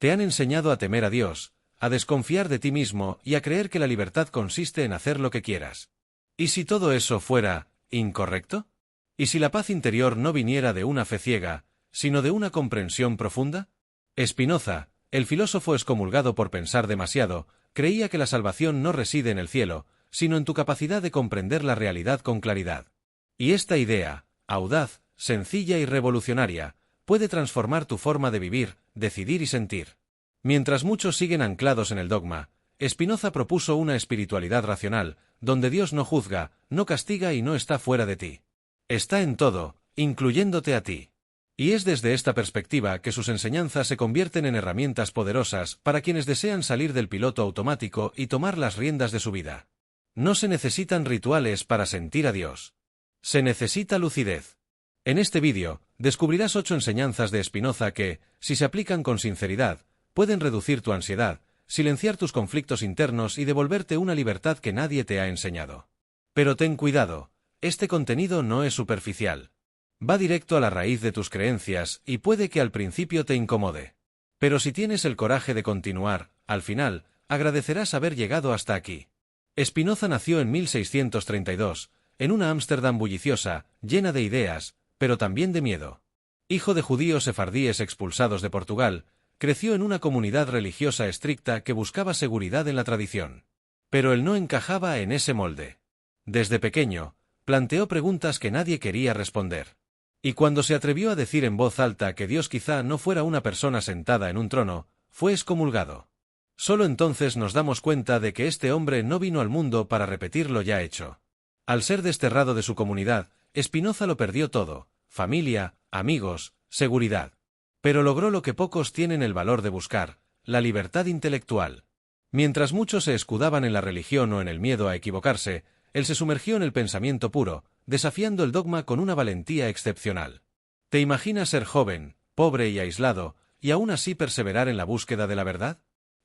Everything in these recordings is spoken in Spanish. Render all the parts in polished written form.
Te han enseñado a temer a Dios, a desconfiar de ti mismo y a creer que la libertad consiste en hacer lo que quieras. ¿Y si todo eso fuera incorrecto? ¿Y si la paz interior no viniera de una fe ciega, sino de una comprensión profunda? Spinoza, el filósofo excomulgado por pensar demasiado, creía que la salvación no reside en el cielo, sino en tu capacidad de comprender la realidad con claridad. Y esta idea, audaz, sencilla y revolucionaria, puede transformar tu forma de vivir, decidir y sentir. Mientras muchos siguen anclados en el dogma, Spinoza propuso una espiritualidad racional, donde Dios no juzga, no castiga y no está fuera de ti. Está en todo, incluyéndote a ti. Y es desde esta perspectiva que sus enseñanzas se convierten en herramientas poderosas para quienes desean salir del piloto automático y tomar las riendas de su vida. No se necesitan rituales para sentir a Dios. Se necesita lucidez. En este vídeo, descubrirás 8 enseñanzas de Spinoza que, si se aplican con sinceridad, pueden reducir tu ansiedad, silenciar tus conflictos internos y devolverte una libertad que nadie te ha enseñado. Pero ten cuidado, este contenido no es superficial. Va directo a la raíz de tus creencias y puede que al principio te incomode. Pero si tienes el coraje de continuar, al final, agradecerás haber llegado hasta aquí. Spinoza nació en 1632, en una Ámsterdam bulliciosa, llena de ideas, pero también de miedo. Hijo de judíos sefardíes expulsados de Portugal, creció en una comunidad religiosa estricta que buscaba seguridad en la tradición. Pero él no encajaba en ese molde. Desde pequeño, planteó preguntas que nadie quería responder. Y cuando se atrevió a decir en voz alta que Dios quizá no fuera una persona sentada en un trono, fue excomulgado. Solo entonces nos damos cuenta de que este hombre no vino al mundo para repetir lo ya hecho. Al ser desterrado de su comunidad, Spinoza lo perdió todo: familia, amigos, seguridad. Pero logró lo que pocos tienen el valor de buscar: la libertad intelectual. Mientras muchos se escudaban en la religión o en el miedo a equivocarse, él se sumergió en el pensamiento puro, desafiando el dogma con una valentía excepcional. ¿Te imaginas ser joven, pobre y aislado, y aún así perseverar en la búsqueda de la verdad?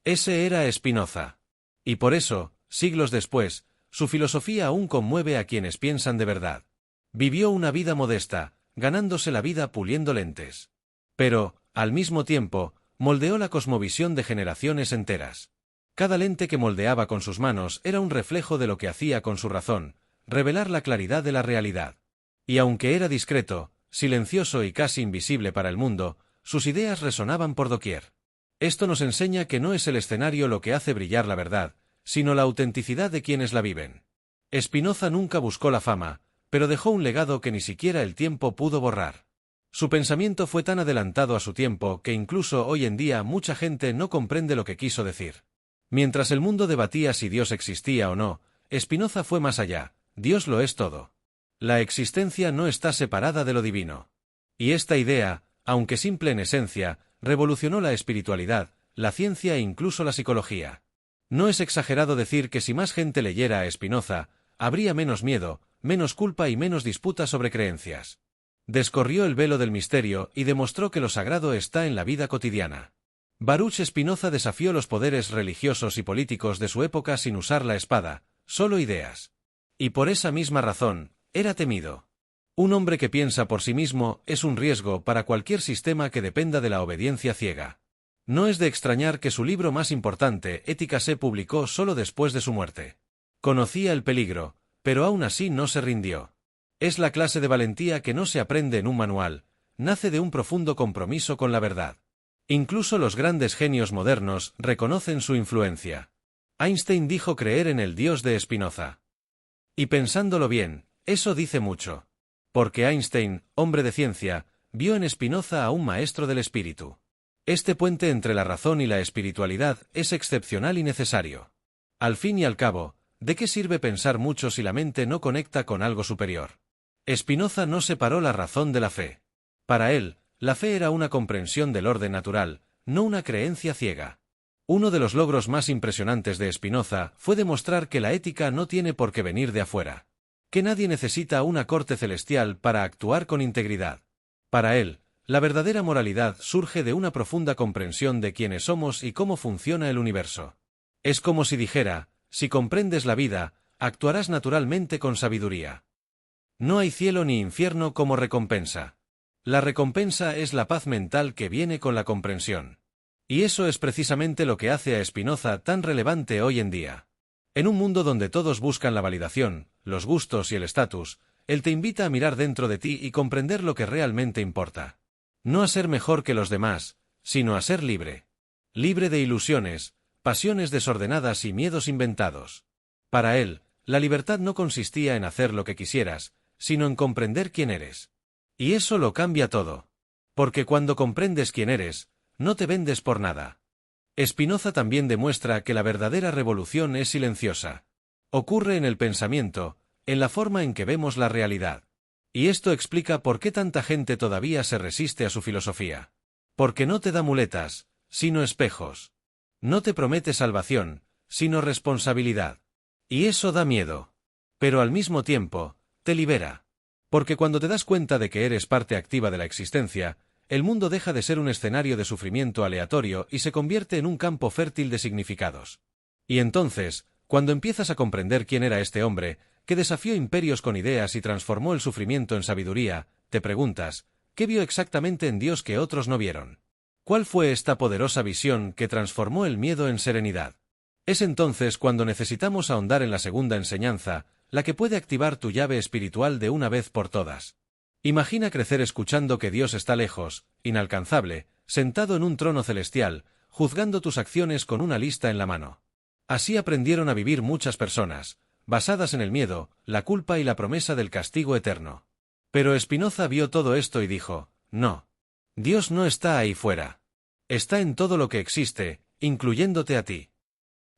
Ese era Spinoza. Y por eso, siglos después, su filosofía aún conmueve a quienes piensan de verdad. Vivió una vida modesta, ganándose la vida puliendo lentes. Pero, al mismo tiempo, moldeó la cosmovisión de generaciones enteras. Cada lente que moldeaba con sus manos era un reflejo de lo que hacía con su razón: revelar la claridad de la realidad. Y aunque era discreto, silencioso y casi invisible para el mundo, sus ideas resonaban por doquier. Esto nos enseña que no es el escenario lo que hace brillar la verdad, sino la autenticidad de quienes la viven. Spinoza nunca buscó la fama, pero dejó un legado que ni siquiera el tiempo pudo borrar. Su pensamiento fue tan adelantado a su tiempo que incluso hoy en día mucha gente no comprende lo que quiso decir. Mientras el mundo debatía si Dios existía o no, Spinoza fue más allá: Dios lo es todo. La existencia no está separada de lo divino. Y esta idea, aunque simple en esencia, revolucionó la espiritualidad, la ciencia e incluso la psicología. No es exagerado decir que si más gente leyera a Spinoza, habría menos miedo, menos culpa y menos disputas sobre creencias. Descorrió el velo del misterio y demostró que lo sagrado está en la vida cotidiana. Baruch Spinoza desafió los poderes religiosos y políticos de su época sin usar la espada, solo ideas. Y por esa misma razón, era temido. Un hombre que piensa por sí mismo es un riesgo para cualquier sistema que dependa de la obediencia ciega. No es de extrañar que su libro más importante, Ética, se publicó solo después de su muerte. Conocía el peligro, pero aún así no se rindió. Es la clase de valentía que no se aprende en un manual, nace de un profundo compromiso con la verdad. Incluso los grandes genios modernos reconocen su influencia. Einstein dijo creer en el Dios de Spinoza. Y pensándolo bien, eso dice mucho. Porque Einstein, hombre de ciencia, vio en Spinoza a un maestro del espíritu. Este puente entre la razón y la espiritualidad es excepcional y necesario. Al fin y al cabo, ¿de qué sirve pensar mucho si la mente no conecta con algo superior? Spinoza no separó la razón de la fe. Para él, la fe era una comprensión del orden natural, no una creencia ciega. Uno de los logros más impresionantes de Spinoza fue demostrar que la ética no tiene por qué venir de afuera. Que nadie necesita una corte celestial para actuar con integridad. Para él, la verdadera moralidad surge de una profunda comprensión de quiénes somos y cómo funciona el universo. Es como si dijera: si comprendes la vida, actuarás naturalmente con sabiduría. No hay cielo ni infierno como recompensa. La recompensa es la paz mental que viene con la comprensión. Y eso es precisamente lo que hace a Spinoza tan relevante hoy en día. En un mundo donde todos buscan la validación, los gustos y el estatus, él te invita a mirar dentro de ti y comprender lo que realmente importa. No a ser mejor que los demás, sino a ser libre. Libre de ilusiones, pasiones desordenadas y miedos inventados. Para él, la libertad no consistía en hacer lo que quisieras, sino en comprender quién eres. Y eso lo cambia todo. Porque cuando comprendes quién eres, no te vendes por nada. Spinoza también demuestra que la verdadera revolución es silenciosa. Ocurre en el pensamiento, en la forma en que vemos la realidad. Y esto explica por qué tanta gente todavía se resiste a su filosofía. Porque no te da muletas, sino espejos. No te promete salvación, sino responsabilidad. Y eso da miedo. Pero al mismo tiempo, te libera. Porque cuando te das cuenta de que eres parte activa de la existencia, el mundo deja de ser un escenario de sufrimiento aleatorio y se convierte en un campo fértil de significados. Y entonces, cuando empiezas a comprender quién era este hombre, que desafió imperios con ideas y transformó el sufrimiento en sabiduría, te preguntas, ¿qué vio exactamente en Dios que otros no vieron? ¿Cuál fue esta poderosa visión que transformó el miedo en serenidad? Es entonces cuando necesitamos ahondar en la segunda enseñanza, la que puede activar tu llave espiritual de una vez por todas. Imagina crecer escuchando que Dios está lejos, inalcanzable, sentado en un trono celestial, juzgando tus acciones con una lista en la mano. Así aprendieron a vivir muchas personas, basadas en el miedo, la culpa y la promesa del castigo eterno. Pero Spinoza vio todo esto y dijo, no. Dios no está ahí fuera. Está en todo lo que existe, incluyéndote a ti.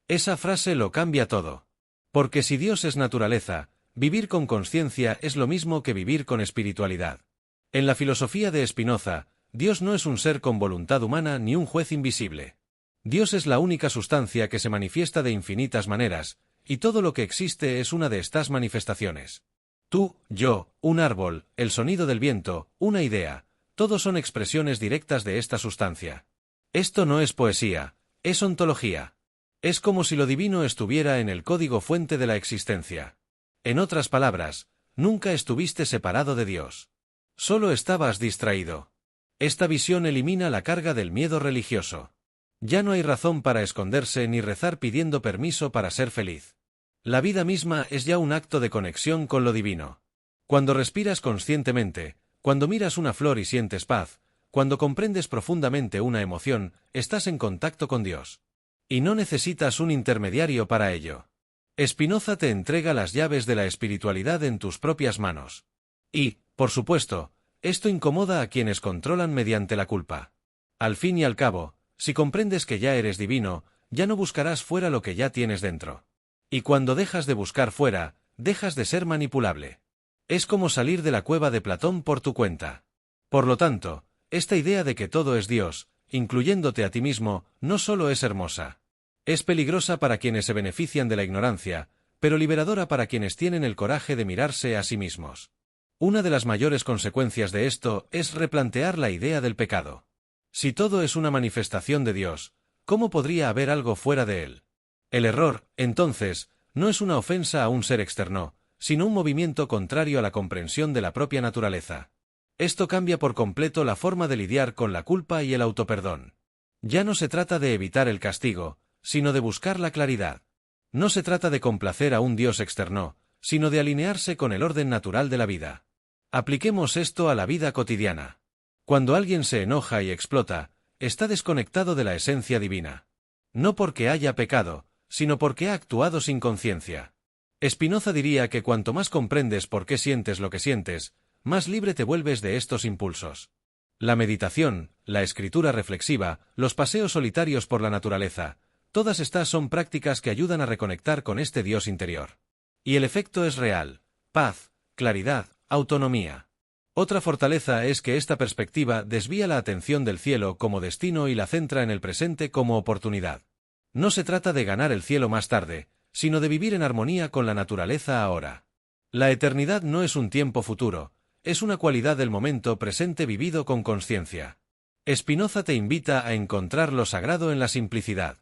Esa frase lo cambia todo. Porque si Dios es naturaleza, vivir con conciencia es lo mismo que vivir con espiritualidad. En la filosofía de Spinoza, Dios no es un ser con voluntad humana ni un juez invisible. Dios es la única sustancia que se manifiesta de infinitas maneras, y todo lo que existe es una de estas manifestaciones. Tú, yo, un árbol, el sonido del viento, una idea, todos son expresiones directas de esta sustancia. Esto no es poesía, es ontología. Es como si lo divino estuviera en el código fuente de la existencia. En otras palabras, nunca estuviste separado de Dios. Solo estabas distraído. Esta visión elimina la carga del miedo religioso. Ya no hay razón para esconderse ni rezar pidiendo permiso para ser feliz. La vida misma es ya un acto de conexión con lo divino. Cuando respiras conscientemente, cuando miras una flor y sientes paz, cuando comprendes profundamente una emoción, estás en contacto con Dios. Y no necesitas un intermediario para ello. Spinoza te entrega las llaves de la espiritualidad en tus propias manos. Y, por supuesto, esto incomoda a quienes controlan mediante la culpa. Al fin y al cabo, si comprendes que ya eres divino, ya no buscarás fuera lo que ya tienes dentro. Y cuando dejas de buscar fuera, dejas de ser manipulable. Es como salir de la cueva de Platón por tu cuenta. Por lo tanto, esta idea de que todo es Dios, incluyéndote a ti mismo, no solo es hermosa. Es peligrosa para quienes se benefician de la ignorancia, pero liberadora para quienes tienen el coraje de mirarse a sí mismos. Una de las mayores consecuencias de esto es replantear la idea del pecado. Si todo es una manifestación de Dios, ¿cómo podría haber algo fuera de él? El error, entonces, no es una ofensa a un ser externo, sino un movimiento contrario a la comprensión de la propia naturaleza. Esto cambia por completo la forma de lidiar con la culpa y el autoperdón. Ya no se trata de evitar el castigo, sino de buscar la claridad. No se trata de complacer a un Dios externo, sino de alinearse con el orden natural de la vida. Apliquemos esto a la vida cotidiana. Cuando alguien se enoja y explota, está desconectado de la esencia divina. No porque haya pecado, sino porque ha actuado sin conciencia. Spinoza diría que cuanto más comprendes por qué sientes lo que sientes, más libre te vuelves de estos impulsos. La meditación, la escritura reflexiva, los paseos solitarios por la naturaleza, todas estas son prácticas que ayudan a reconectar con este Dios interior. Y el efecto es real: paz, claridad, autonomía. Otra fortaleza es que esta perspectiva desvía la atención del cielo como destino y la centra en el presente como oportunidad. No se trata de ganar el cielo más tarde, sino de vivir en armonía con la naturaleza ahora. La eternidad no es un tiempo futuro, es una cualidad del momento presente vivido con conciencia. Spinoza te invita a encontrar lo sagrado en la simplicidad.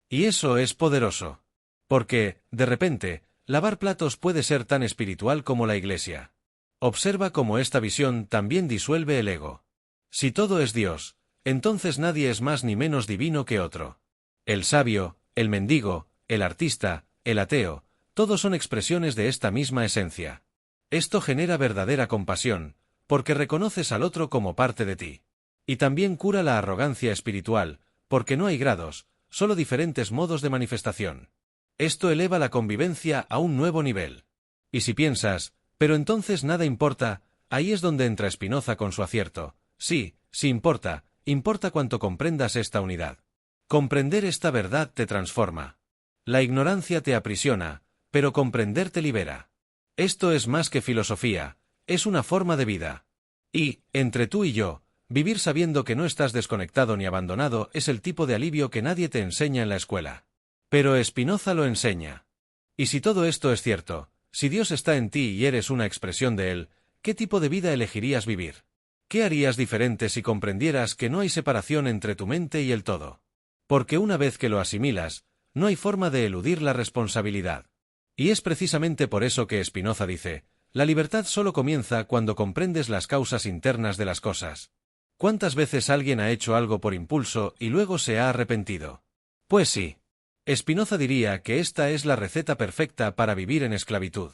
Y eso es poderoso. Porque, de repente, lavar platos puede ser tan espiritual como la iglesia. Observa cómo esta visión también disuelve el ego. Si todo es Dios, entonces nadie es más ni menos divino que otro. El sabio, el mendigo, el artista, el ateo, todos son expresiones de esta misma esencia. Esto genera verdadera compasión, porque reconoces al otro como parte de ti. Y también cura la arrogancia espiritual, porque no hay grados, solo diferentes modos de manifestación. Esto eleva la convivencia a un nuevo nivel. Y si piensas, pero entonces nada importa, ahí es donde entra Spinoza con su acierto. Sí, sí importa, importa cuanto comprendas esta unidad. Comprender esta verdad te transforma. La ignorancia te aprisiona, pero comprender te libera. Esto es más que filosofía, es una forma de vida. Y, entre tú y yo, vivir sabiendo que no estás desconectado ni abandonado es el tipo de alivio que nadie te enseña en la escuela. Pero Spinoza lo enseña. Y si todo esto es cierto, si Dios está en ti y eres una expresión de Él, ¿qué tipo de vida elegirías vivir? ¿Qué harías diferente si comprendieras que no hay separación entre tu mente y el todo? Porque una vez que lo asimilas, no hay forma de eludir la responsabilidad. Y es precisamente por eso que Spinoza dice, la libertad solo comienza cuando comprendes las causas internas de las cosas. ¿Cuántas veces alguien ha hecho algo por impulso y luego se ha arrepentido? Pues sí. Spinoza diría que esta es la receta perfecta para vivir en esclavitud.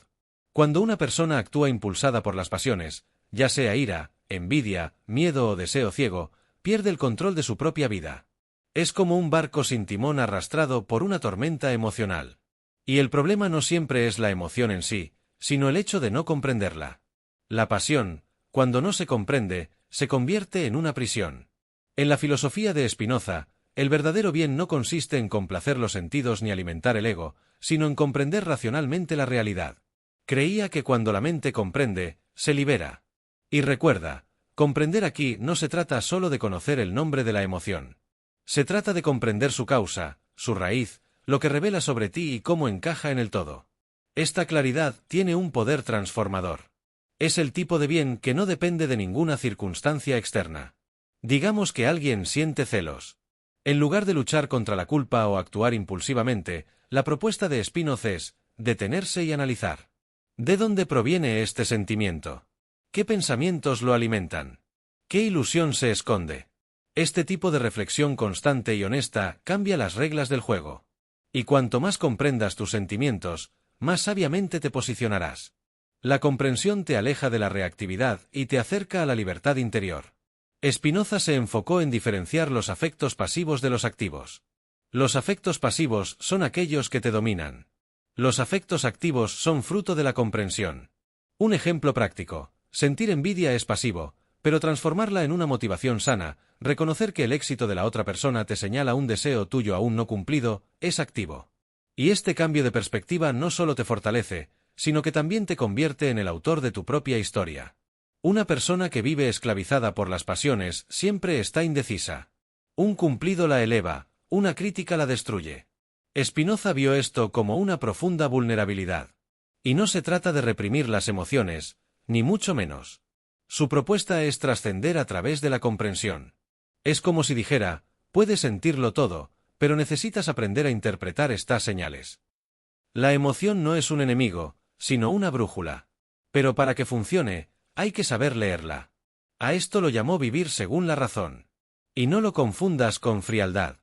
Cuando una persona actúa impulsada por las pasiones, ya sea ira, envidia, miedo o deseo ciego, pierde el control de su propia vida. Es como un barco sin timón arrastrado por una tormenta emocional. Y el problema no siempre es la emoción en sí, sino el hecho de no comprenderla. La pasión, cuando no se comprende, se convierte en una prisión. En la filosofía de Spinoza, el verdadero bien no consiste en complacer los sentidos ni alimentar el ego, sino en comprender racionalmente la realidad. Creía que cuando la mente comprende, se libera. Y recuerda, comprender aquí no se trata solo de conocer el nombre de la emoción. Se trata de comprender su causa, su raíz, lo que revela sobre ti y cómo encaja en el todo. Esta claridad tiene un poder transformador. Es el tipo de bien que no depende de ninguna circunstancia externa. Digamos que alguien siente celos. En lugar de luchar contra la culpa o actuar impulsivamente, la propuesta de Spinoza es detenerse y analizar. ¿De dónde proviene este sentimiento? ¿Qué pensamientos lo alimentan? ¿Qué ilusión se esconde? Este tipo de reflexión constante y honesta cambia las reglas del juego. Y cuanto más comprendas tus sentimientos, más sabiamente te posicionarás. La comprensión te aleja de la reactividad y te acerca a la libertad interior. Spinoza se enfocó en diferenciar los afectos pasivos de los activos. Los afectos pasivos son aquellos que te dominan. Los afectos activos son fruto de la comprensión. Un ejemplo práctico: sentir envidia es pasivo, pero transformarla en una motivación sana, reconocer que el éxito de la otra persona te señala un deseo tuyo aún no cumplido, es activo. Y este cambio de perspectiva no solo te fortalece, sino que también te convierte en el autor de tu propia historia. Una persona que vive esclavizada por las pasiones siempre está indecisa. Un cumplido la eleva, una crítica la destruye. Spinoza vio esto como una profunda vulnerabilidad. Y no se trata de reprimir las emociones, ni mucho menos. Su propuesta es trascender a través de la comprensión. Es como si dijera, puedes sentirlo todo, pero necesitas aprender a interpretar estas señales. La emoción no es un enemigo, sino una brújula. Pero para que funcione, hay que saber leerla. A esto lo llamó vivir según la razón. Y no lo confundas con frialdad.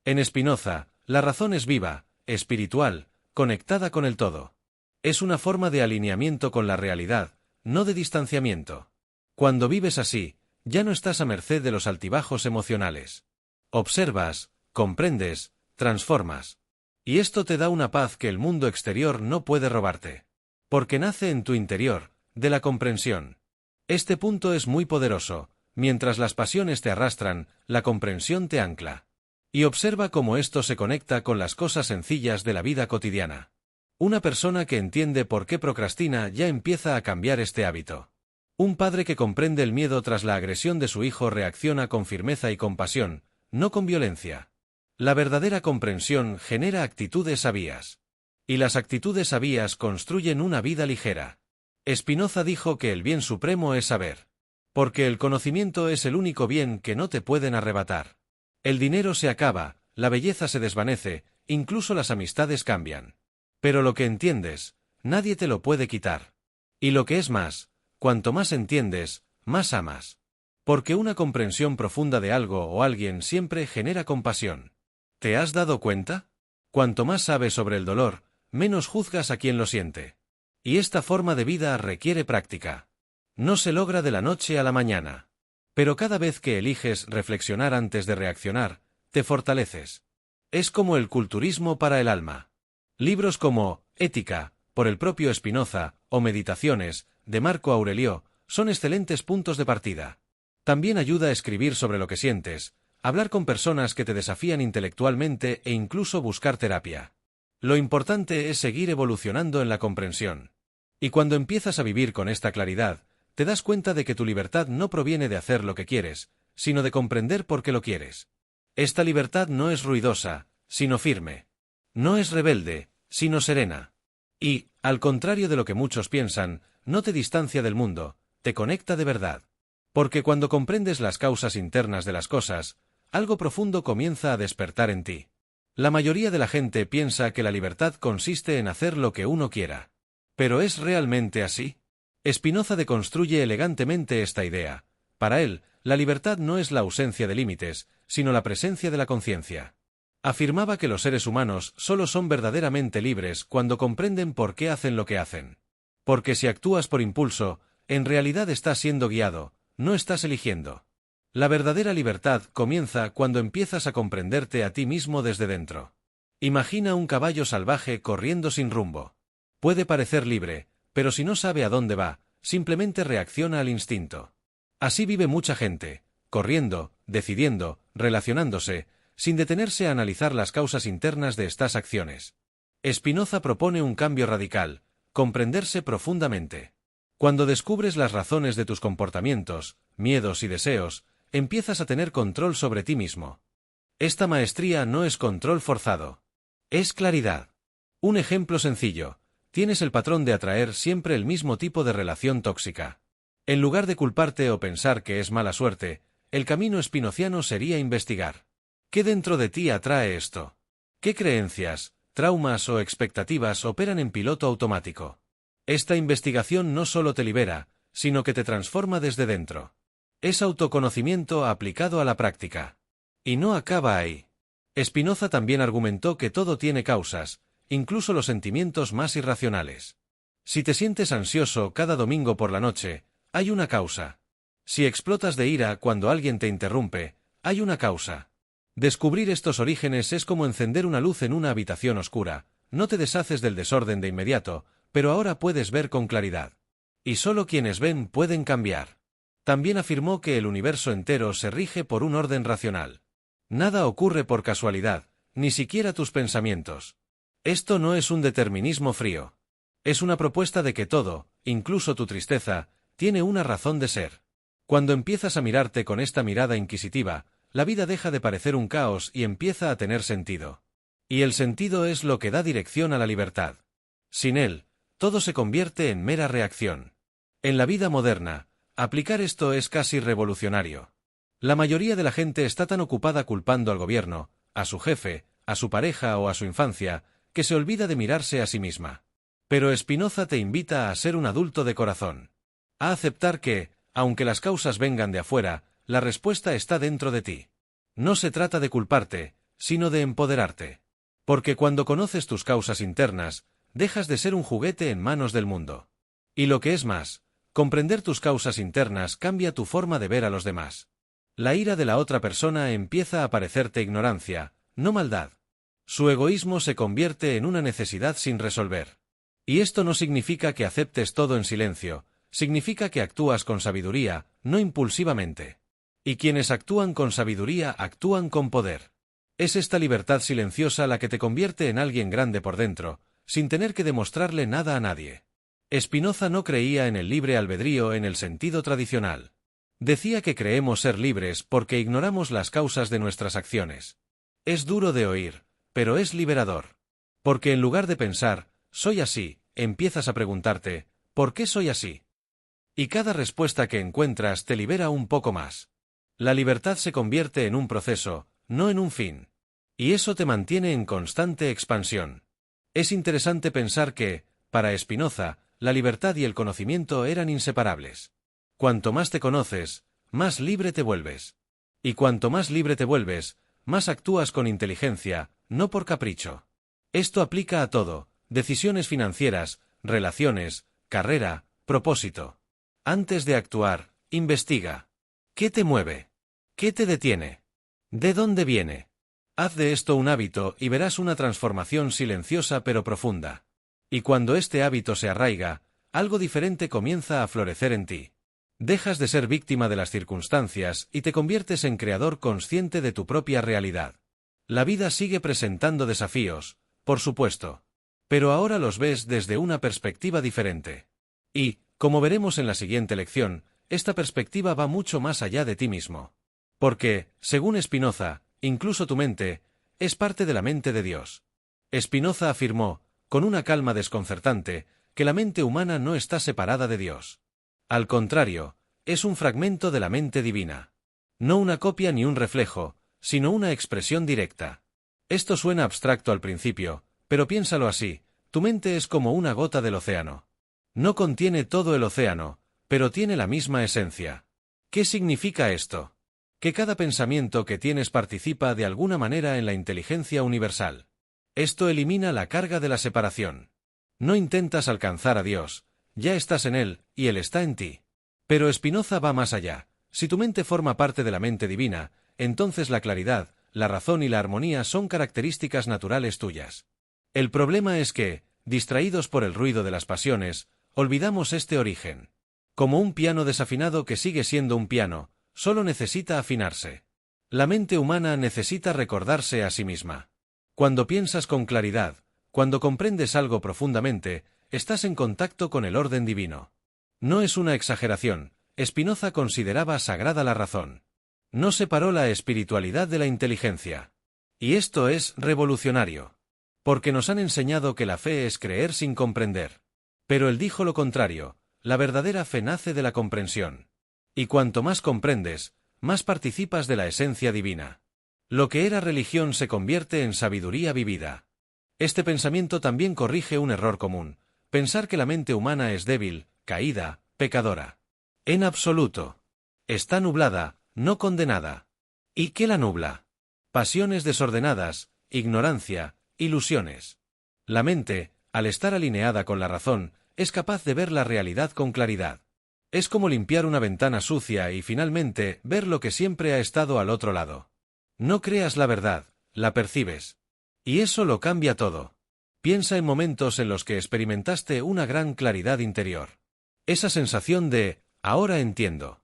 En Spinoza, la razón es viva, espiritual, conectada con el todo. Es una forma de alineamiento con la realidad, no de distanciamiento. Cuando vives así, ya no estás a merced de los altibajos emocionales. Observas, comprendes, transformas. Y esto te da una paz que el mundo exterior no puede robarte. Porque nace en tu interior, de la comprensión. Este punto es muy poderoso. Mientras las pasiones te arrastran, la comprensión te ancla. Y observa cómo esto se conecta con las cosas sencillas de la vida cotidiana. Una persona que entiende por qué procrastina ya empieza a cambiar este hábito. Un padre que comprende el miedo tras la agresión de su hijo reacciona con firmeza y compasión, no con violencia. La verdadera comprensión genera actitudes sabias. Y las actitudes sabias construyen una vida ligera. Spinoza dijo que el bien supremo es saber. Porque el conocimiento es el único bien que no te pueden arrebatar. El dinero se acaba, la belleza se desvanece, incluso las amistades cambian. Pero lo que entiendes, nadie te lo puede quitar. Y lo que es más, cuanto más entiendes, más amas. Porque una comprensión profunda de algo o alguien siempre genera compasión. ¿Te has dado cuenta? Cuanto más sabes sobre el dolor, menos juzgas a quien lo siente. Y esta forma de vida requiere práctica. No se logra de la noche a la mañana. Pero cada vez que eliges reflexionar antes de reaccionar, te fortaleces. Es como el culturismo para el alma. Libros como Ética, por el propio Spinoza, o Meditaciones, de Marco Aurelio, son excelentes puntos de partida. También ayuda a escribir sobre lo que sientes, hablar con personas que te desafían intelectualmente e incluso buscar terapia. Lo importante es seguir evolucionando en la comprensión. Y cuando empiezas a vivir con esta claridad, te das cuenta de que tu libertad no proviene de hacer lo que quieres, sino de comprender por qué lo quieres. Esta libertad no es ruidosa, sino firme. No es rebelde, sino serena. Y, al contrario de lo que muchos piensan, no te distancia del mundo, te conecta de verdad. Porque cuando comprendes las causas internas de las cosas, algo profundo comienza a despertar en ti. La mayoría de la gente piensa que la libertad consiste en hacer lo que uno quiera. ¿Pero es realmente así? Spinoza deconstruye elegantemente esta idea. Para él, la libertad no es la ausencia de límites, sino la presencia de la conciencia. Afirmaba que los seres humanos solo son verdaderamente libres cuando comprenden por qué hacen lo que hacen. Porque si actúas por impulso, en realidad estás siendo guiado, no estás eligiendo. La verdadera libertad comienza cuando empiezas a comprenderte a ti mismo desde dentro. Imagina un caballo salvaje corriendo sin rumbo. Puede parecer libre, pero si no sabe a dónde va, simplemente reacciona al instinto. Así vive mucha gente, corriendo, decidiendo, relacionándose, sin detenerse a analizar las causas internas de estas acciones. Spinoza propone un cambio radical, comprenderse profundamente. Cuando descubres las razones de tus comportamientos, miedos y deseos, empiezas a tener control sobre ti mismo. Esta maestría no es control forzado. Es claridad. Un ejemplo sencillo. Tienes el patrón de atraer siempre el mismo tipo de relación tóxica. En lugar de culparte o pensar que es mala suerte, el camino spinociano sería investigar. ¿Qué dentro de ti atrae esto? ¿Qué creencias, traumas o expectativas operan en piloto automático? Esta investigación no solo te libera, sino que te transforma desde dentro. Es autoconocimiento aplicado a la práctica. Y no acaba ahí. Spinoza también argumentó que todo tiene causas, incluso los sentimientos más irracionales. Si te sientes ansioso cada domingo por la noche, hay una causa. Si explotas de ira cuando alguien te interrumpe, hay una causa. Descubrir estos orígenes es como encender una luz en una habitación oscura. No te deshaces del desorden de inmediato, pero ahora puedes ver con claridad. Y solo quienes ven pueden cambiar. También afirmó que el universo entero se rige por un orden racional. Nada ocurre por casualidad, ni siquiera tus pensamientos. Esto no es un determinismo frío. Es una propuesta de que todo, incluso tu tristeza, tiene una razón de ser. Cuando empiezas a mirarte con esta mirada inquisitiva, la vida deja de parecer un caos y empieza a tener sentido. Y el sentido es lo que da dirección a la libertad. Sin él, todo se convierte en mera reacción. En la vida moderna, aplicar esto es casi revolucionario. La mayoría de la gente está tan ocupada culpando al gobierno, a su jefe, a su pareja o a su infancia, que se olvida de mirarse a sí misma. Pero Spinoza te invita a ser un adulto de corazón. A aceptar que, aunque las causas vengan de afuera, la respuesta está dentro de ti. No se trata de culparte, sino de empoderarte. Porque cuando conoces tus causas internas, dejas de ser un juguete en manos del mundo. Y lo que es más, comprender tus causas internas cambia tu forma de ver a los demás. La ira de la otra persona empieza a parecerte ignorancia, no maldad. Su egoísmo se convierte en una necesidad sin resolver. Y esto no significa que aceptes todo en silencio, significa que actúas con sabiduría, no impulsivamente. Y quienes actúan con sabiduría actúan con poder. Es esta libertad silenciosa la que te convierte en alguien grande por dentro, sin tener que demostrarle nada a nadie. Spinoza no creía en el libre albedrío en el sentido tradicional. Decía que creemos ser libres porque ignoramos las causas de nuestras acciones. Es duro de oír, pero es liberador. Porque en lugar de pensar, soy así, empiezas a preguntarte, ¿por qué soy así? Y cada respuesta que encuentras te libera un poco más. La libertad se convierte en un proceso, no en un fin. Y eso te mantiene en constante expansión. Es interesante pensar que, para Spinoza, la libertad y el conocimiento eran inseparables. Cuanto más te conoces, más libre te vuelves. Y cuanto más libre te vuelves, más actúas con inteligencia, no por capricho. Esto aplica a todo: decisiones financieras, relaciones, carrera, propósito. Antes de actuar, investiga. ¿Qué te mueve? ¿Qué te detiene? ¿De dónde viene? Haz de esto un hábito y verás una transformación silenciosa pero profunda. Y cuando este hábito se arraiga, algo diferente comienza a florecer en ti. Dejas de ser víctima de las circunstancias y te conviertes en creador consciente de tu propia realidad. La vida sigue presentando desafíos, por supuesto. Pero ahora los ves desde una perspectiva diferente. Y, como veremos en la siguiente lección, esta perspectiva va mucho más allá de ti mismo. Porque, según Spinoza, incluso tu mente es parte de la mente de Dios. Spinoza afirmó, con una calma desconcertante, que la mente humana no está separada de Dios. Al contrario, es un fragmento de la mente divina. No una copia ni un reflejo, sino una expresión directa. Esto suena abstracto al principio, pero piénsalo así: tu mente es como una gota del océano. No contiene todo el océano, pero tiene la misma esencia. ¿Qué significa esto? Que cada pensamiento que tienes participa de alguna manera en la inteligencia universal. Esto elimina la carga de la separación. No intentas alcanzar a Dios, ya estás en Él, y Él está en ti. Pero Spinoza va más allá. Si tu mente forma parte de la mente divina, entonces la claridad, la razón y la armonía son características naturales tuyas. El problema es que, distraídos por el ruido de las pasiones, olvidamos este origen. Como un piano desafinado que sigue siendo un piano, solo necesita afinarse. La mente humana necesita recordarse a sí misma. Cuando piensas con claridad, cuando comprendes algo profundamente, estás en contacto con el orden divino. No es una exageración: Spinoza consideraba sagrada la razón. No separó la espiritualidad de la inteligencia. Y esto es revolucionario. Porque nos han enseñado que la fe es creer sin comprender. Pero él dijo lo contrario: la verdadera fe nace de la comprensión. Y cuanto más comprendes, más participas de la esencia divina. Lo que era religión se convierte en sabiduría vivida. Este pensamiento también corrige un error común: pensar que la mente humana es débil, caída, pecadora. En absoluto. Está nublada, no condenada. ¿Y qué la nubla? Pasiones desordenadas, ignorancia, ilusiones. La mente, al estar alineada con la razón, es capaz de ver la realidad con claridad. Es como limpiar una ventana sucia y finalmente ver lo que siempre ha estado al otro lado. No creas la verdad, la percibes. Y eso lo cambia todo. Piensa en momentos en los que experimentaste una gran claridad interior. Esa sensación de, ahora entiendo.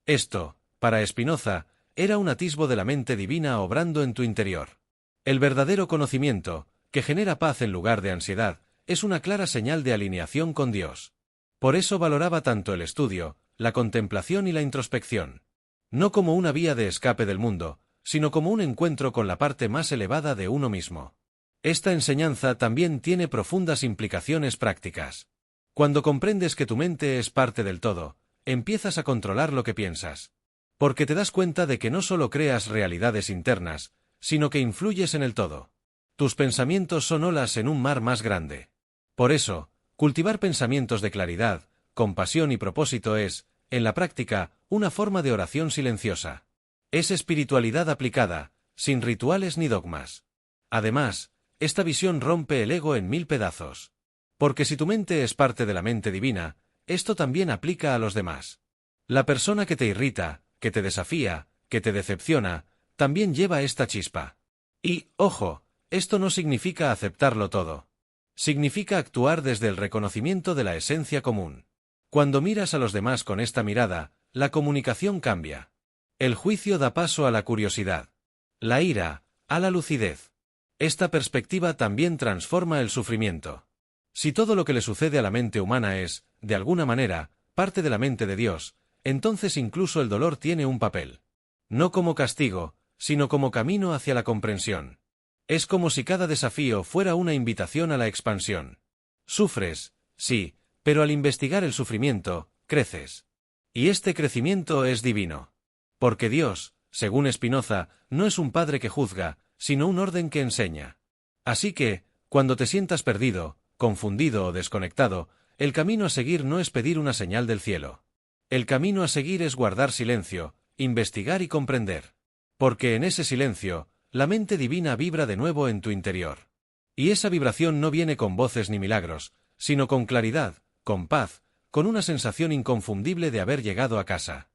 Esto, para Spinoza, era un atisbo de la mente divina obrando en tu interior. El verdadero conocimiento, que genera paz en lugar de ansiedad, es una clara señal de alineación con Dios. Por eso valoraba tanto el estudio, la contemplación y la introspección. No como una vía de escape del mundo, sino como un encuentro con la parte más elevada de uno mismo. Esta enseñanza también tiene profundas implicaciones prácticas. Cuando comprendes que tu mente es parte del todo, empiezas a controlar lo que piensas. Porque te das cuenta de que no solo creas realidades internas, sino que influyes en el todo. Tus pensamientos son olas en un mar más grande. Por eso, cultivar pensamientos de claridad, compasión y propósito es, en la práctica, una forma de oración silenciosa. Es espiritualidad aplicada, sin rituales ni dogmas. Además, esta visión rompe el ego en 1000 pedazos. Porque si tu mente es parte de la mente divina, esto también aplica a los demás. La persona que te irrita, que te desafía, que te decepciona, también lleva esta chispa. Y, ojo, esto no significa aceptarlo todo. Significa actuar desde el reconocimiento de la esencia común. Cuando miras a los demás con esta mirada, la comunicación cambia. El juicio da paso a la curiosidad. La ira, a la lucidez. Esta perspectiva también transforma el sufrimiento. Si todo lo que le sucede a la mente humana es, de alguna manera, parte de la mente de Dios, entonces incluso el dolor tiene un papel. No como castigo, sino como camino hacia la comprensión. Es como si cada desafío fuera una invitación a la expansión. Sufres, sí, pero al investigar el sufrimiento, creces. Y este crecimiento es divino. Porque Dios, según Spinoza, no es un padre que juzga, sino un orden que enseña. Así que, cuando te sientas perdido, confundido o desconectado, el camino a seguir no es pedir una señal del cielo. El camino a seguir es guardar silencio, investigar y comprender. Porque en ese silencio, la mente divina vibra de nuevo en tu interior. Y esa vibración no viene con voces ni milagros, sino con claridad, con paz, con una sensación inconfundible de haber llegado a casa.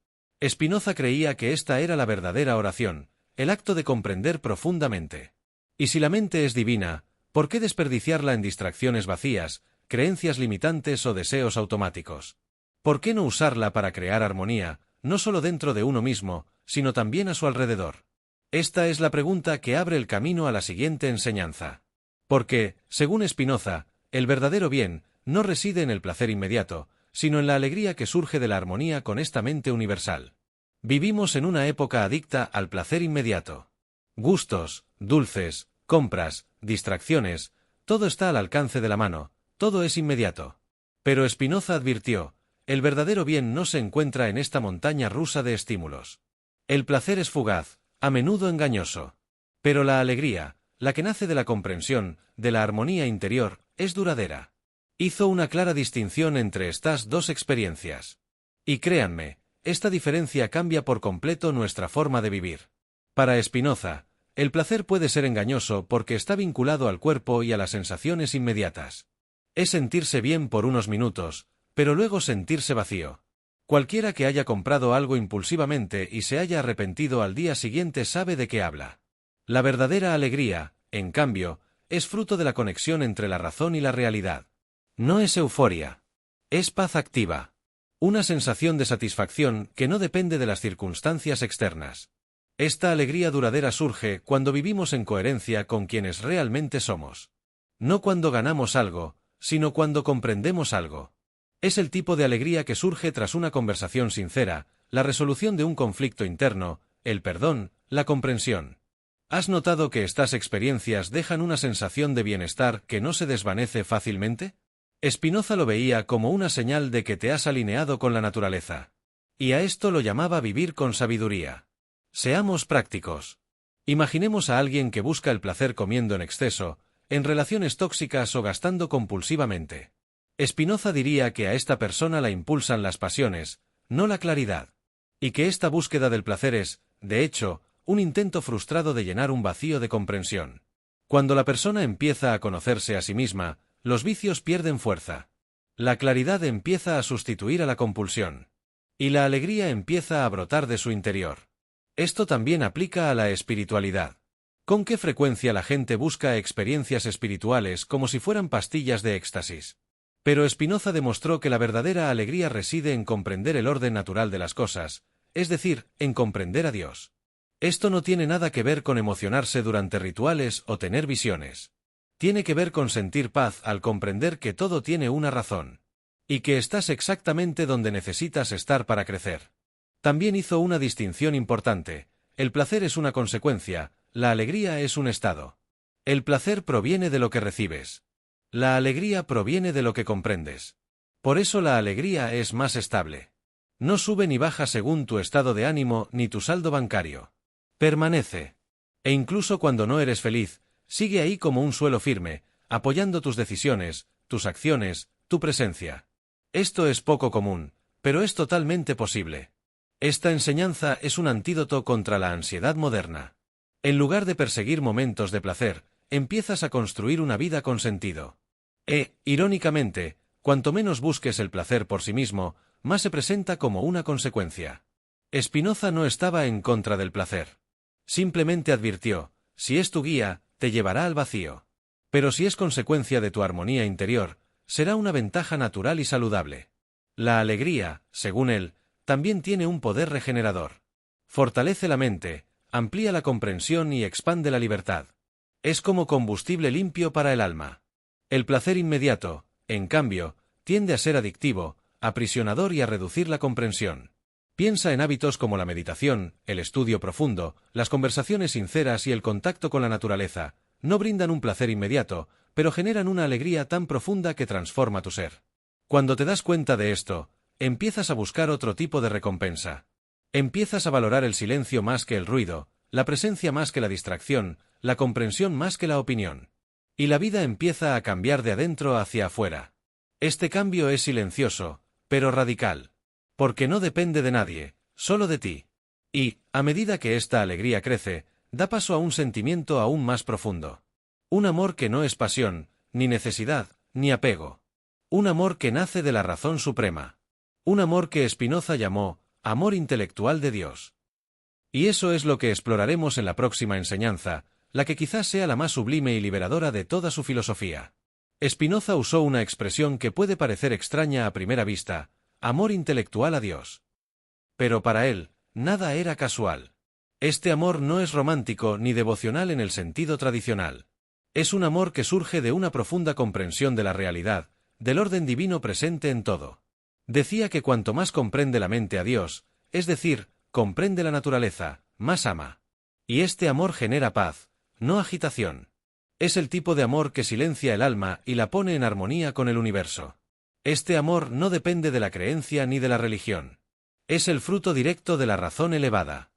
Spinoza creía que esta era la verdadera oración, el acto de comprender profundamente. Y si la mente es divina, ¿por qué desperdiciarla en distracciones vacías, creencias limitantes o deseos automáticos? ¿Por qué no usarla para crear armonía, no solo dentro de uno mismo, sino también a su alrededor? Esta es la pregunta que abre el camino a la siguiente enseñanza. Porque, según Spinoza, el verdadero bien no reside en el placer inmediato, sino en la alegría que surge de la armonía con esta mente universal. Vivimos en una época adicta al placer inmediato. Gustos, dulces, compras, distracciones, todo está al alcance de la mano, todo es inmediato. Pero Spinoza advirtió, el verdadero bien no se encuentra en esta montaña rusa de estímulos. El placer es fugaz, a menudo engañoso. Pero la alegría, la que nace de la comprensión, de la armonía interior, es duradera. Hizo una clara distinción entre estas dos experiencias. Y créanme, esta diferencia cambia por completo nuestra forma de vivir. Para Spinoza, el placer puede ser engañoso porque está vinculado al cuerpo y a las sensaciones inmediatas. Es sentirse bien por unos minutos, pero luego sentirse vacío. Cualquiera que haya comprado algo impulsivamente y se haya arrepentido al día siguiente sabe de qué habla. La verdadera alegría, en cambio, es fruto de la conexión entre la razón y la realidad. No es euforia. Es paz activa. Una sensación de satisfacción que no depende de las circunstancias externas. Esta alegría duradera surge cuando vivimos en coherencia con quienes realmente somos. No cuando ganamos algo, sino cuando comprendemos algo. Es el tipo de alegría que surge tras una conversación sincera, la resolución de un conflicto interno, el perdón, la comprensión. ¿Has notado que estas experiencias dejan una sensación de bienestar que no se desvanece fácilmente? Spinoza lo veía como una señal de que te has alineado con la naturaleza. Y a esto lo llamaba vivir con sabiduría. Seamos prácticos. Imaginemos a alguien que busca el placer comiendo en exceso, en relaciones tóxicas o gastando compulsivamente. Spinoza diría que a esta persona la impulsan las pasiones, no la claridad. Y que esta búsqueda del placer es, de hecho, un intento frustrado de llenar un vacío de comprensión. Cuando la persona empieza a conocerse a sí misma, los vicios pierden fuerza. La claridad empieza a sustituir a la compulsión. Y la alegría empieza a brotar de su interior. Esto también aplica a la espiritualidad. ¿Con qué frecuencia la gente busca experiencias espirituales como si fueran pastillas de éxtasis? Pero Spinoza demostró que la verdadera alegría reside en comprender el orden natural de las cosas, es decir, en comprender a Dios. Esto no tiene nada que ver con emocionarse durante rituales o tener visiones. Tiene que ver con sentir paz al comprender que todo tiene una razón. Y que estás exactamente donde necesitas estar para crecer. También hizo una distinción importante. El placer es una consecuencia, la alegría es un estado. El placer proviene de lo que recibes. La alegría proviene de lo que comprendes. Por eso la alegría es más estable. No sube ni baja según tu estado de ánimo ni tu saldo bancario. Permanece. E incluso cuando no eres feliz, sigue ahí como un suelo firme, apoyando tus decisiones, tus acciones, tu presencia. Esto es poco común, pero es totalmente posible. Esta enseñanza es un antídoto contra la ansiedad moderna. En lugar de perseguir momentos de placer, empiezas a construir una vida con sentido. Irónicamente, cuanto menos busques el placer por sí mismo, más se presenta como una consecuencia. Spinoza no estaba en contra del placer. Simplemente advirtió, si es tu guía, te llevará al vacío. Pero si es consecuencia de tu armonía interior, será una ventaja natural y saludable. La alegría, según él, también tiene un poder regenerador. Fortalece la mente, amplía la comprensión y expande la libertad. Es como combustible limpio para el alma. El placer inmediato, en cambio, tiende a ser adictivo, aprisionador y a reducir la comprensión. Piensa en hábitos como la meditación, el estudio profundo, las conversaciones sinceras y el contacto con la naturaleza. No brindan un placer inmediato, pero generan una alegría tan profunda que transforma tu ser. Cuando te das cuenta de esto, empiezas a buscar otro tipo de recompensa. Empiezas a valorar el silencio más que el ruido, la presencia más que la distracción, la comprensión más que la opinión. Y la vida empieza a cambiar de adentro hacia afuera. Este cambio es silencioso, pero radical. porque no depende de nadie, solo de ti. Y, a medida que esta alegría crece, da paso a un sentimiento aún más profundo. Un amor que no es pasión, ni necesidad, ni apego. Un amor que nace de la razón suprema. Un amor que Spinoza llamó amor intelectual de Dios. Y eso es lo que exploraremos en la próxima enseñanza, la que quizás sea la más sublime y liberadora de toda su filosofía. Spinoza usó una expresión que puede parecer extraña a primera vista, amor intelectual a Dios. Pero para él, nada era casual. Este amor no es romántico ni devocional en el sentido tradicional. Es un amor que surge de una profunda comprensión de la realidad, del orden divino presente en todo. Decía que cuanto más comprende la mente a Dios, es decir, comprende la naturaleza, más ama. Y este amor genera paz, no agitación. Es el tipo de amor que silencia el alma y la pone en armonía con el universo. Este amor no depende de la creencia ni de la religión. Es el fruto directo de la razón elevada.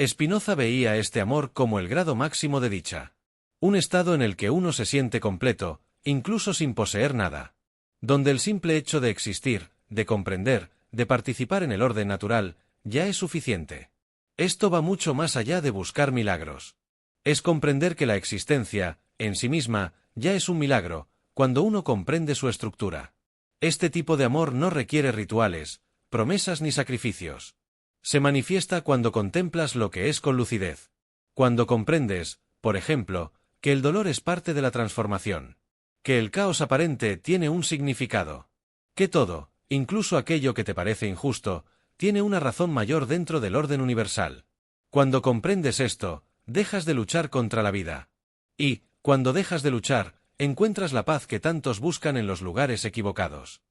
Spinoza veía este amor como el grado máximo de dicha. Un estado en el que uno se siente completo, incluso sin poseer nada. Donde el simple hecho de existir, de comprender, de participar en el orden natural, ya es suficiente. Esto va mucho más allá de buscar milagros. Es comprender que la existencia, en sí misma, ya es un milagro, cuando uno comprende su estructura. Este tipo de amor no requiere rituales, promesas ni sacrificios. Se manifiesta cuando contemplas lo que es con lucidez. Cuando comprendes, por ejemplo, que el dolor es parte de la transformación. Que el caos aparente tiene un significado. Que todo, incluso aquello que te parece injusto, tiene una razón mayor dentro del orden universal. Cuando comprendes esto, dejas de luchar contra la vida. Y, cuando dejas de luchar, encuentras la paz que tantos buscan en los lugares equivocados.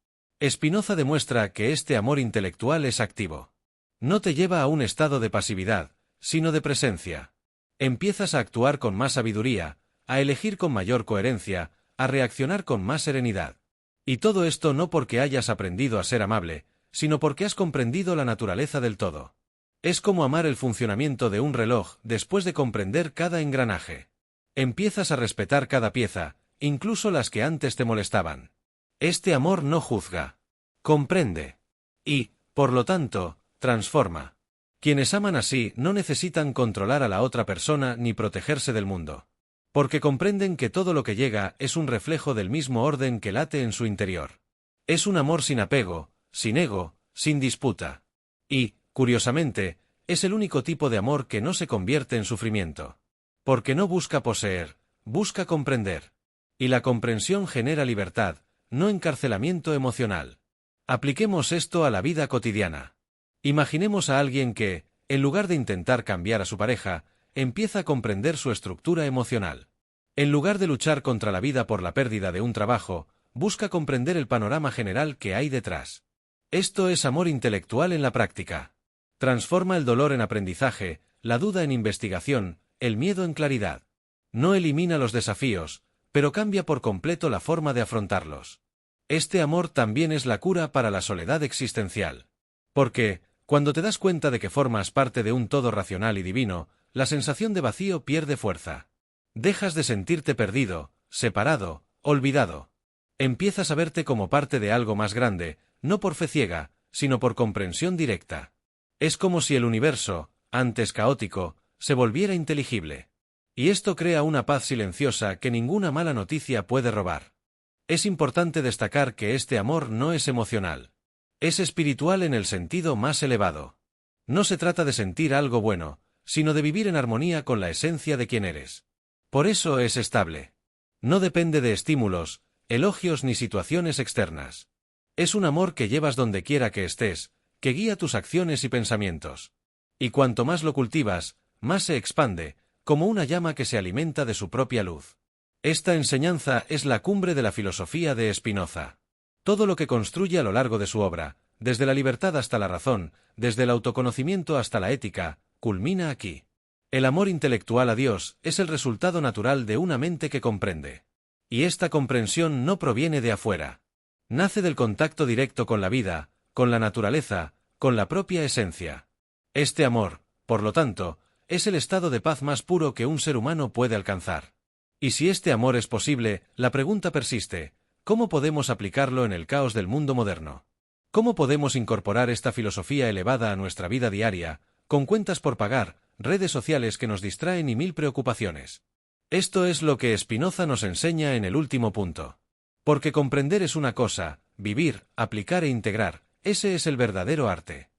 Spinoza demuestra que este amor intelectual es activo. No te lleva a un estado de pasividad, sino de presencia. Empiezas a actuar con más sabiduría, a elegir con mayor coherencia, a reaccionar con más serenidad. Y todo esto no porque hayas aprendido a ser amable, sino porque has comprendido la naturaleza del todo. Es como amar el funcionamiento de un reloj después de comprender cada engranaje. Empiezas a respetar cada pieza, incluso las que antes te molestaban. Este amor no juzga. Comprende. Y, por lo tanto, transforma. Quienes aman así no necesitan controlar a la otra persona ni protegerse del mundo. Porque comprenden que todo lo que llega es un reflejo del mismo orden que late en su interior. Es un amor sin apego, sin ego, sin disputa. Y, curiosamente, es el único tipo de amor que no se convierte en sufrimiento. Porque no busca poseer, busca comprender. Y la comprensión genera libertad, no encarcelamiento emocional. Apliquemos esto a la vida cotidiana. Imaginemos a alguien que, en lugar de intentar cambiar a su pareja, empieza a comprender su estructura emocional. En lugar de luchar contra la vida por la pérdida de un trabajo, busca comprender el panorama general que hay detrás. Esto es amor intelectual en la práctica. Transforma el dolor en aprendizaje, la duda en investigación, el miedo en claridad. No elimina los desafíos, pero cambia por completo la forma de afrontarlos. Este amor también es la cura para la soledad existencial. Porque, cuando te das cuenta de que formas parte de un todo racional y divino, la sensación de vacío pierde fuerza. Dejas de sentirte perdido, separado, olvidado. Empiezas a verte como parte de algo más grande, no por fe ciega, sino por comprensión directa. Es como si el universo, antes caótico, se volviera inteligible. Y esto crea una paz silenciosa que ninguna mala noticia puede robar. Es importante destacar que este amor no es emocional. Es espiritual en el sentido más elevado. No se trata de sentir algo bueno, sino de vivir en armonía con la esencia de quien eres. Por eso es estable. No depende de estímulos, elogios ni situaciones externas. Es un amor que llevas donde quiera que estés, que guía tus acciones y pensamientos. Y cuanto más lo cultivas, más se expande, como una llama que se alimenta de su propia luz. Esta enseñanza es la cumbre de la filosofía de Spinoza. Todo lo que construye a lo largo de su obra, desde la libertad hasta la razón, desde el autoconocimiento hasta la ética, culmina aquí. El amor intelectual a Dios es el resultado natural de una mente que comprende. Y esta comprensión no proviene de afuera. Nace del contacto directo con la vida, con la naturaleza, con la propia esencia. Este amor, por lo tanto, es el estado de paz más puro que un ser humano puede alcanzar. Y si este amor es posible, la pregunta persiste: ¿cómo podemos aplicarlo en el caos del mundo moderno? ¿Cómo podemos incorporar esta filosofía elevada a nuestra vida diaria, con cuentas por pagar, redes sociales que nos distraen y mil preocupaciones? Esto es lo que Spinoza nos enseña en el último punto. Porque comprender es una cosa, vivir, aplicar e integrar, ese es el verdadero arte.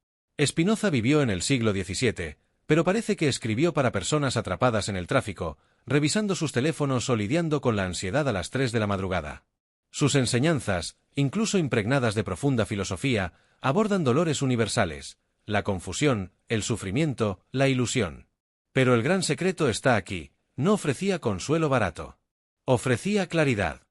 Spinoza vivió en el siglo XVII, pero parece que escribió para personas atrapadas en el tráfico, revisando sus teléfonos o lidiando con la ansiedad a las 3 de la madrugada. Sus enseñanzas, incluso impregnadas de profunda filosofía, abordan dolores universales, la confusión, el sufrimiento, la ilusión. Pero el gran secreto está aquí, no ofrecía consuelo barato. Ofrecía claridad.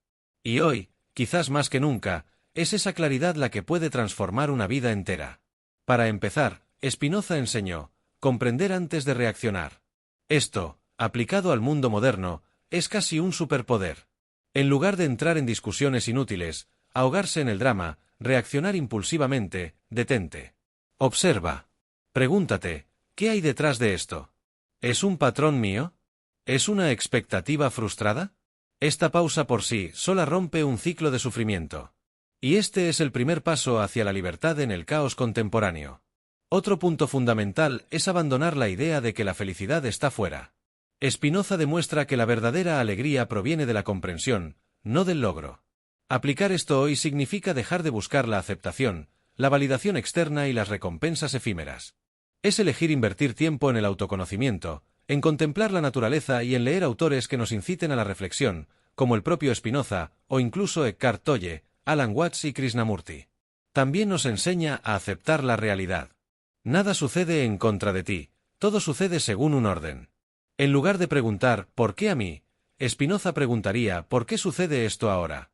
Y hoy, quizás más que nunca, es esa claridad la que puede transformar una vida entera. Para empezar, Spinoza enseñó, comprender antes de reaccionar. Esto, aplicado al mundo moderno, es casi un superpoder. En lugar de entrar en discusiones inútiles, ahogarse en el drama, reaccionar impulsivamente, detente. Observa. Pregúntate, ¿qué hay detrás de esto? ¿Es un patrón mío? ¿Es una expectativa frustrada? Esta pausa por sí sola rompe un ciclo de sufrimiento. Y este es el primer paso hacia la libertad en el caos contemporáneo. Otro punto fundamental es abandonar la idea de que la felicidad está fuera. Spinoza demuestra que la verdadera alegría proviene de la comprensión, no del logro. Aplicar esto hoy significa dejar de buscar la aceptación, la validación externa y las recompensas efímeras. Es elegir invertir tiempo en el autoconocimiento, en contemplar la naturaleza y en leer autores que nos inciten a la reflexión, como el propio Spinoza, o incluso Eckhart Tolle, Alan Watts y Krishnamurti. También nos enseña a aceptar la realidad. Nada sucede en contra de ti, todo sucede según un orden. En lugar de preguntar, ¿por qué a mí?, Spinoza preguntaría, ¿por qué sucede esto ahora?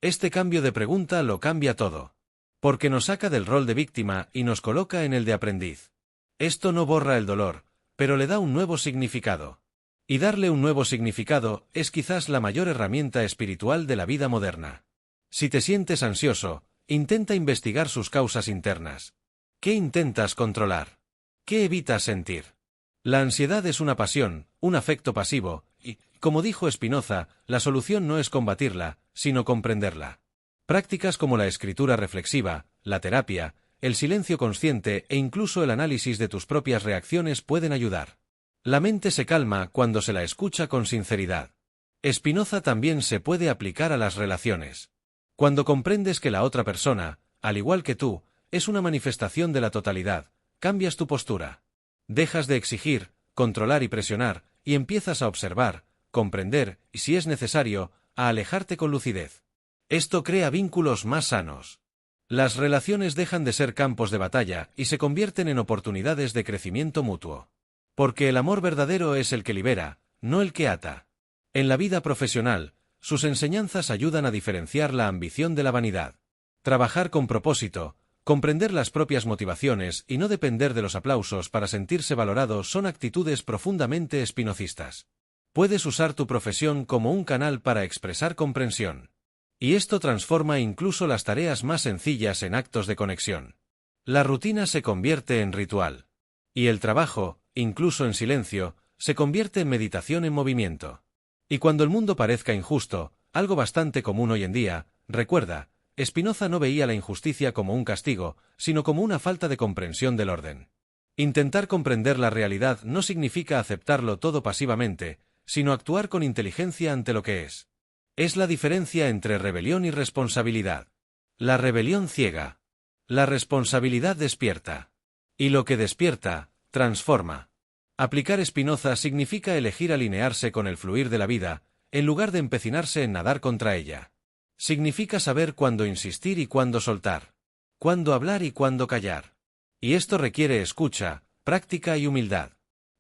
Este cambio de pregunta lo cambia todo. Porque nos saca del rol de víctima y nos coloca en el de aprendiz. Esto no borra el dolor, pero le da un nuevo significado. Y darle un nuevo significado es quizás la mayor herramienta espiritual de la vida moderna. Si te sientes ansioso, intenta investigar sus causas internas. ¿Qué intentas controlar? ¿Qué evitas sentir? La ansiedad es una pasión, un afecto pasivo, y, como dijo Spinoza, la solución no es combatirla, sino comprenderla. Prácticas como la escritura reflexiva, la terapia, el silencio consciente e incluso el análisis de tus propias reacciones pueden ayudar. La mente se calma cuando se la escucha con sinceridad. Spinoza también se puede aplicar a las relaciones. Cuando comprendes que la otra persona, al igual que tú, es una manifestación de la totalidad, cambias tu postura. Dejas de exigir, controlar y presionar, y empiezas a observar, comprender, y si es necesario, a alejarte con lucidez. Esto crea vínculos más sanos. Las relaciones dejan de ser campos de batalla y se convierten en oportunidades de crecimiento mutuo. Porque el amor verdadero es el que libera, no el que ata. En la vida profesional, sus enseñanzas ayudan a diferenciar la ambición de la vanidad. Trabajar con propósito, comprender las propias motivaciones y no depender de los aplausos para sentirse valorado son actitudes profundamente espinocistas. Puedes usar tu profesión como un canal para expresar comprensión. Y esto transforma incluso las tareas más sencillas en actos de conexión. La rutina se convierte en ritual. Y el trabajo, incluso en silencio, se convierte en meditación en movimiento. Y cuando el mundo parezca injusto, algo bastante común hoy en día, recuerda, Spinoza no veía la injusticia como un castigo, sino como una falta de comprensión del orden. Intentar comprender la realidad no significa aceptarlo todo pasivamente, sino actuar con inteligencia ante lo que es. Es la diferencia entre rebelión y responsabilidad. La rebelión ciega. La responsabilidad despierta. Y lo que despierta, transforma. Aplicar Spinoza significa elegir alinearse con el fluir de la vida, en lugar de empecinarse en nadar contra ella. Significa saber cuándo insistir y cuándo soltar. Cuándo hablar y cuándo callar. Y esto requiere escucha, práctica y humildad.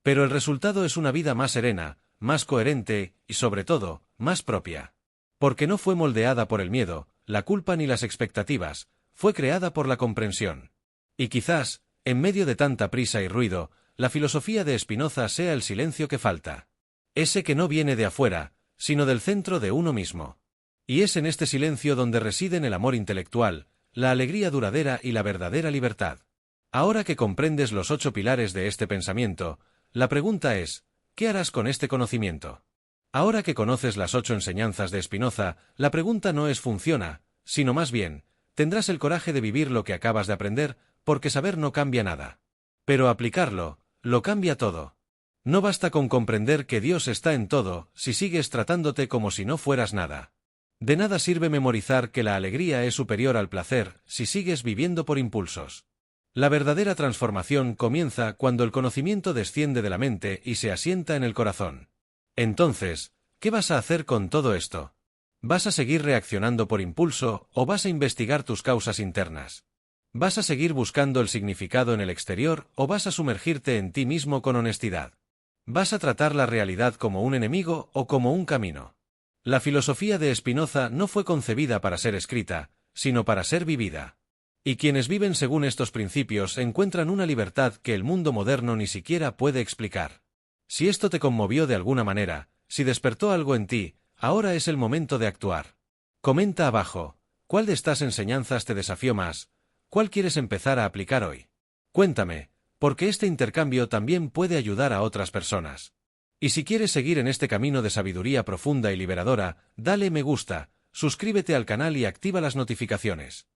Pero el resultado es una vida más serena, más coherente y, sobre todo, más propia. Porque no fue moldeada por el miedo, la culpa ni las expectativas, fue creada por la comprensión. Y quizás, en medio de tanta prisa y ruido, la filosofía de Spinoza sea el silencio que falta. Ese que no viene de afuera, sino del centro de uno mismo. Y es en este silencio donde residen el amor intelectual, la alegría duradera y la verdadera libertad. Ahora que comprendes los 8 pilares de este pensamiento, la pregunta es, ¿qué harás con este conocimiento? Ahora que conoces las 8 enseñanzas de Spinoza, la pregunta no es ¿funciona?, sino más bien, tendrás el coraje de vivir lo que acabas de aprender, porque saber no cambia nada. Pero aplicarlo, lo cambia todo. No basta con comprender que Dios está en todo, si sigues tratándote como si no fueras nada. De nada sirve memorizar que la alegría es superior al placer, si sigues viviendo por impulsos. La verdadera transformación comienza cuando el conocimiento desciende de la mente y se asienta en el corazón. Entonces, ¿qué vas a hacer con todo esto? ¿Vas a seguir reaccionando por impulso o vas a investigar tus causas internas? ¿Vas a seguir buscando el significado en el exterior o vas a sumergirte en ti mismo con honestidad? ¿Vas a tratar la realidad como un enemigo o como un camino? La filosofía de Spinoza no fue concebida para ser escrita, sino para ser vivida. Y quienes viven según estos principios encuentran una libertad que el mundo moderno ni siquiera puede explicar. Si esto te conmovió de alguna manera, si despertó algo en ti, ahora es el momento de actuar. Comenta abajo, ¿cuál de estas enseñanzas te desafió más? ¿Cuál quieres empezar a aplicar hoy? Cuéntame, porque este intercambio también puede ayudar a otras personas. Y si quieres seguir en este camino de sabiduría profunda y liberadora, dale me gusta, suscríbete al canal y activa las notificaciones.